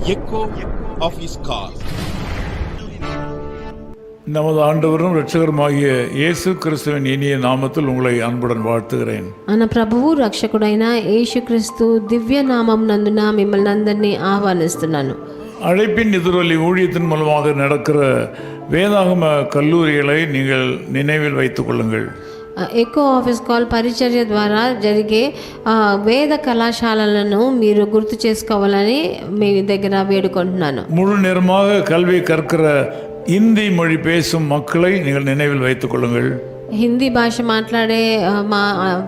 echo of his call. நமது ஆண்டவரும் இரட்சகருமாகிய இயேசு கிறிஸ்துவின் இனிய நாமத்தில் உங்களை அன்புடன் வாழ்த்துகிறேன். మన ప్రభువు రక్షకుడైన యేసుక్రీస్తు దివ్య నామం నందున మిమ్మల్ని అందరినీ ఆహ్వానిస్తున్నాను. அழைப்பின் எதிரொலி ஊழியத்தின் மூலமாக நடக்கிற வேதாகம கல்லூரிகளை நீங்கள் நினைவில் வைத்துக் கொள்ளுங்கள். ఎకో ఆఫీస్ కాల్ పరిచర్య ద్వారా జరిగే వేద కళాశాలలను మీరు గుర్తు చేసుకోవాలని మీ దగ్గర వేడుకుంటున్నాను. முழு நேரமாக கல்வி கற்கிற இந்தி மொழி பேசும் மக்களை நீங்கள் நினைவில் வைத்துக் கொள்ளுங்கள். హిందీ భాష మాట్లాడే మా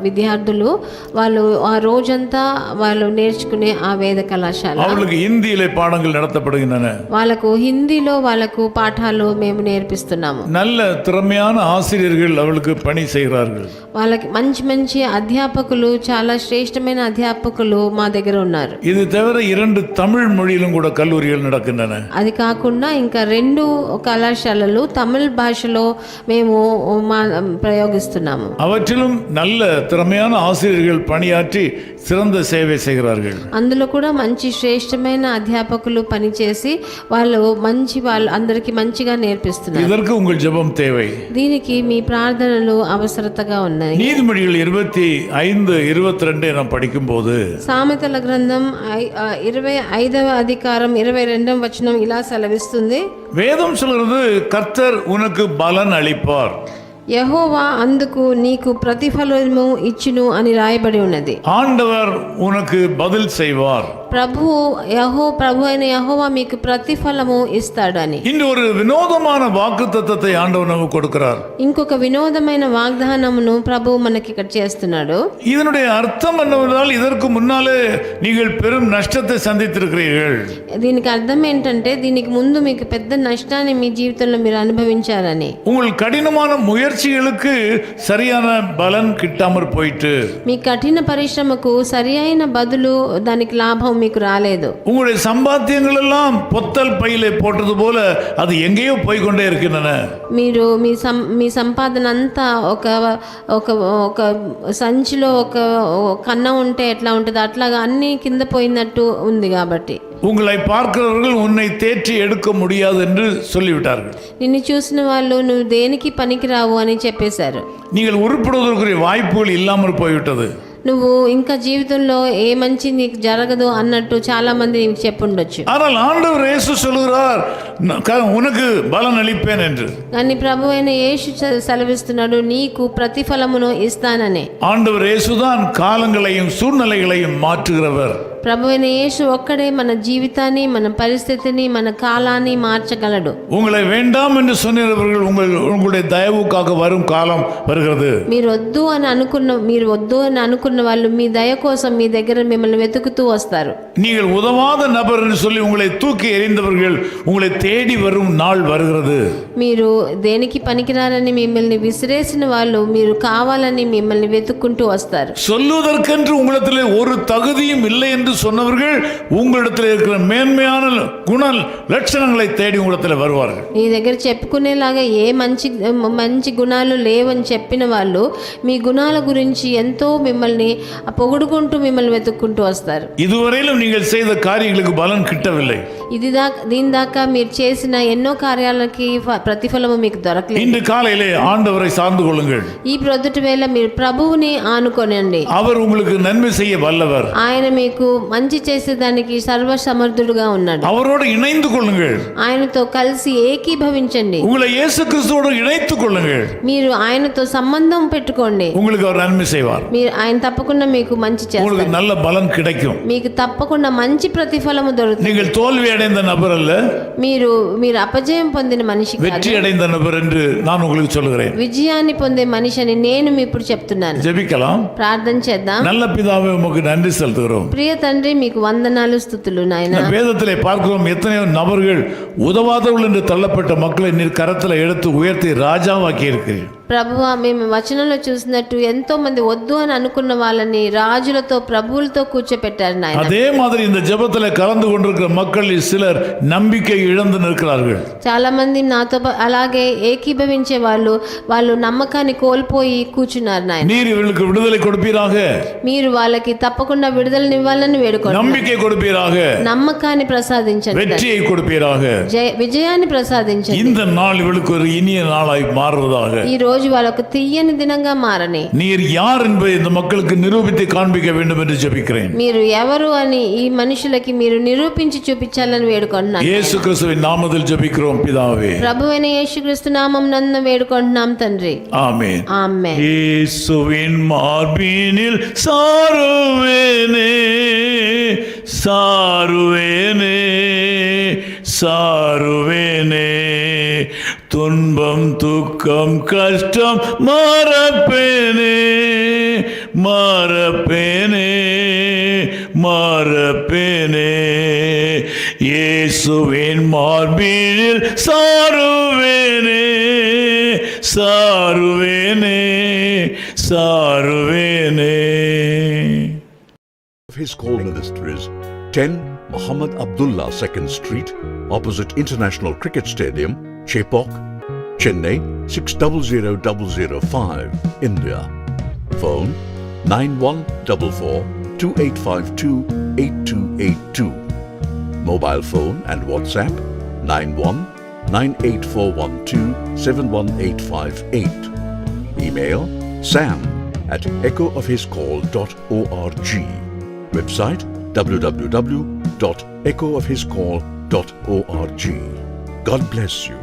విద్యార్థులు వాళ్ళు ఆ రోజంతా వాళ్ళు నేర్చుకునే ఆ వేద కళాశాల அவர்களுக்கு இந்தியிலே பாடங்கள் நடத்தப்படுகின்றன. వాళ్ళకు హిందీలో వాళ్ళకు పాఠాలు మేము నేర్పిస్తున్నాము. நல்ல திறமையான ஆசிரியர்கள் அவளுக்கு பணி செய்கிறார்கள். వాళ్ళకి మంచి మంచి అధ్యాపకులు, చాలా శ్రేష్టమైన అధ్యాపకులు మా దగ్గర ఉన్నారు. இது தவிர 2 தமிழ் மொழியிலும் கூட கல்லூரிகள் நடக்கின்றன. అది కాకుండా ఇంకా 2 కళాశాలలు తమిళ భాషలో మేము ప్రయోగిస్తున్నాము. அவற்றிலும் நல்ல திறமையான ஆசிரியர்கள் பணியாற்றி சிறந்த சேவை செய்கிறார்கள். అందులో కూడా మంచి శ్రేష్టమైన అధ్యాపకులు పనిచేసి వాళ్ళు అందరికి మంచిగా నేర్పిస్తున్నారు. இதற்கு உங்கள் ஜெபம் தேவை. దీనికి మీ ప్రార్థనలు అవసరతగా ఉన్నాయి. நீதிமொழிகள் 25:22 நாம் படிக்கும்போது సామెతల గ్రంథం 25వ అధికారం 22వ వచనం ఇలా సెలవిస్తుంది. வேதம் சொல்கிறது கர்த்தர் உனக்கு பலன் அளிப்பார், యెహోవా అందుకు నీకు ప్రతిఫలము ఇచ్చును అని రాయబడి ఉన్నది. ஆண்டவர் உனக்கு பதில் செய்வார், ప్రభు అయిన యెహోవా మీకు ప్రతిఫలము ఇస్తాడని. இன்று ஒரு வினோதமான வாக்குத்தத்தத்தை ஆண்டவர் நமக்கு கொடுக்கிறார். ఇంకొక వినోదమైన వాగ్దానమును ప్రభు మనకి ఇక్కడ చేస్తున్నాడు. இதனுடைய அர்த்தம் என்னவென்றால் இதற்கு முன்னாலே நீங்கள் பெரும் நஷ்டத்தை சந்தித்திருக்கிறீர்கள். దీనికి అర్థం ఏంటంటే దీనికి ముందు మీకు పెద్ద నష్టాన్ని మీ జీవితంలో మీరు అనుభవించారని. உங்கள் கடினமான முயற்சிகளுக்கு சரியான பலன் கிட்டாமற் போயிட்டு, మీ కఠిన పరిశ్రమకు సరి అయిన బదులు దానికి లాభం మీకు రాలేదు. உங்களுடைய சம்பாத்தியங்கள் எல்லாம் பொத்தல் பையிலே போட்டது போல அது எங்கேயோ போய் கொண்டே இருக்கின்றன. మీరు మీ సంపాదన అంతా ఒక సంచిలో ఒక కన్న ఉంటే ఎట్లా ఉంటుంది అట్లాగా అన్ని కింద పోయినట్టు ఉంది. కాబట్టి உங்களை பார்க்கிறவர்கள் உன்னை தேற்றி எடுக்க முடியாது என்று சொல்லிவிட்டார்கள். నిన్ను చూసిన వాళ్ళు నువ్వు దేనికి పనికిరావు అని చెప్పేశారు. நீங்கள் உருப்படுவதற்குரிய வாய்ப்புகள் இல்லாமல் போய்விட்டது. నువ్వు ఇంకా జీవితంలో ఏ మంచి నీకు జరగదు అన్నట్టు చాలా మంది నీకు చెప్పుండొచ్చు. ஆனால் ஆண்டவர் இயேசு சொல்கிறார் உனக்கு பலன் அளிப்பேன் என்று. కానీ ప్రభు అయిన యేసు సెలవిస్తున్నాడు నీకు ప్రతిఫలమును ఇస్తానని. ஆண்டவர் இயேசுதான் காலங்களையும் சூழ்நிலைகளையும் மாற்றுகிறவர். ప్రభు అయిన యేసు ఒక్కడే మన జీవితాన్ని, మన పరిస్థితిని, మన కాలాన్ని మార్చగలడు. உங்களை வேண்டாம் என்று சொன்னவர்கள் உங்களுடைய தயவுக்காக வரும் காலம் வருகிறது. మీరు వద్దు అని అనుకున్న వాళ్ళు మీ దయ కోసం మీ దగ్గర మిమ్మల్ని వెతుకుతూ వస్తారు. நீங்கள் உதவாத நபர் என்று சொல்லி உங்களை தூக்கி எறிந்தவர்கள் உங்களை தேடி வரும் நாள் வருகிறது. మీరు దేనికి పనికిరారని మిమ్మల్ని విసిరేసిన వాళ్ళు మీరు కావాలని మిమ్మల్ని వెతుక్కుంటూ వస్తారు. சொல்லுவதற்கென்று உங்களிடத்தில் ஒரு தகுதியும் இல்லை என்று சொன்னவர்கள் உங்களிடத்தில் இருக்கிற மேன்மையான குண லட்சணங்களை தேடி உங்களிடத்தில் வருவார்கள். నీ దగ్గర చెప్పుకునేలాగా ఏ మంచి గుణాలు లేవని చెప్పిన వాళ్ళు మీ గుణాల గురించి ఎంతో మిమ్మల్ని పొగుడుకుంటూ మిమ్మల్ని వెతుక్కుంటూ వస్తారు. இதுவரையிலும் நீங்கள் செய்த காரியங்களுக்கு பலன் கிட்டவில்லை. దీని దాకా మీరు చేసిన ఎన్నో కార్యాలకి ప్రతిఫలము మీకు దొరకలేదు. இன்று காலையிலே ஆண்டவரை சார்ந்து கொள்ளுங்கள். ఈ ప్రొద్దుటి వేళ మీరు ప్రభువుని ఆనుకోనండి. அவர் உங்களுக்கு நன்மை செய்ய வல்லவர். ఆయన మీకు మంచి చేసేదానికి సర్వ సమర్థుడుగా ఉన్నాడు. அவரோடு இணைந்து கொள்ளுங்கள். ఆయనతో కలిసి ఏకీభవించండి. உங்களை இயேசு கிறிஸ்துவோடு இணைத்துக் கொள்ளுங்கள். మీరు ఆయనతో సంబంధం పెట్టుకోండి. உங்களுக்கு அவர் நன்மை செய்வார். మీరు ఆయన తప్పకుండా మీకు మంచి చేస్తారు. உங்களுக்கு நல்ல பலன் கிடைக்கும். మీకు తప్పకుండా మంచి ప్రతిఫలము దొరుకుతుంది. நீங்கள் தோல்வி அடைந்த நபர் அல்ல, మీరు అపజయం పొందిన మనిషి కాదు, வெற்றி அடைந்த நபர் என்று நான் உங்களுக்கு சொல்லுகிறேன். విజయాన్ని పొందే మనిషి అని నేను ఇప్పుడు చెప్తున్నాను. ஜெபிக்கலாம். ప్రార్థన చేద్దాం. நல்ல பிதாவே உமக்கு நன்றி செலுத்துகிறோம். ప్రియ తండ్రి మీకు వందనాలు, స్తుతులు నాయనా. வேதத்திலே பார்க்கிறோம் எத்தனையோ நபர்கள் உதவாதவர்கள் என்று தள்ளப்பட்ட மக்களை நீர் கரத்தில் எடுத்து உயர்த்தி ராஜாவாக்கி இருக்கிறீர்கள். ప్రభువా మేము వచనంలో చూసినట్టు ఎంతో మంది వద్దు అని అనుకున్న వాళ్ళని రాజులతో ప్రభువులతో కూర్చోపెట్టారు నాయన. அதே மாதிரி இந்த ஜெபத்தில் கலந்து கொண்டிருக்கிற மக்களில் சிலர் நம்பிக்கை இழந்து நிற்கிறார்கள். చాలా మంది నాతో అలాగే ఏకీభవించే వాళ్ళు నమ్మకాన్ని కోల్పోయి కూర్చున్నారు నాయన. நீர் இவர்களுக்கு விடுதலை கொடுப்பீராக, మీరు వాళ్ళకి తప్పకుండా విడుదలనివ్వాలని వేడుకోండి. நம்பிக்கை கொடுப்பீராக, నమ్మకాన్ని ప్రసాదించండి, வெற்றியை கொடுப்பீராக. విజయాన్ని ప్రసాదించండి. இந்த நாள் இவளுக்கு ஒரு இனிய நாளாய் மாறுவதாக. ఈ రోజు వాళ్ళకు తీయని దినంగా మారని நீர் யார் என்பதை இந்த மக்களுக்கு நிரூபித்து காண்பிக்க வேண்டும் என்று ஜெபிக்கிறேன். మీరు ఎవరు అని ఈ మనుషులకి మీరు నిరూపించి చూపించాలని వేడుకుంటున్నాను. இயேசு கிறிஸ்துவின் நாமத்தில் ஜெபிக்கிறோம் பிதாவே. ప్రభువైన యేసుక్రీస్తు నామమునందు వేడుకుంటున్నాం తండ్రి. ஆமென். ఆమేన్. இயேசுவின் மார்பினில் சாருவேனே சாருவேனே சாருவேனே, துன்பம் துக்கம் கஷ்டம் மறப்பேனே மறப்பேனே மறப்பேனே, இயேசுவின் மார்பினில் சாருவேனே சாருவேனே சாருவேனே. His Call Ministries, 10 Muhammad Abdullah 2nd Street, opposite International Cricket Stadium, Chepauk, Chennai 600005, India. Phone 914428528282. Mobile phone and WhatsApp 919841271858. Email sam@echoofhiscall.org. Website www.echoofhiscall.org. God bless you.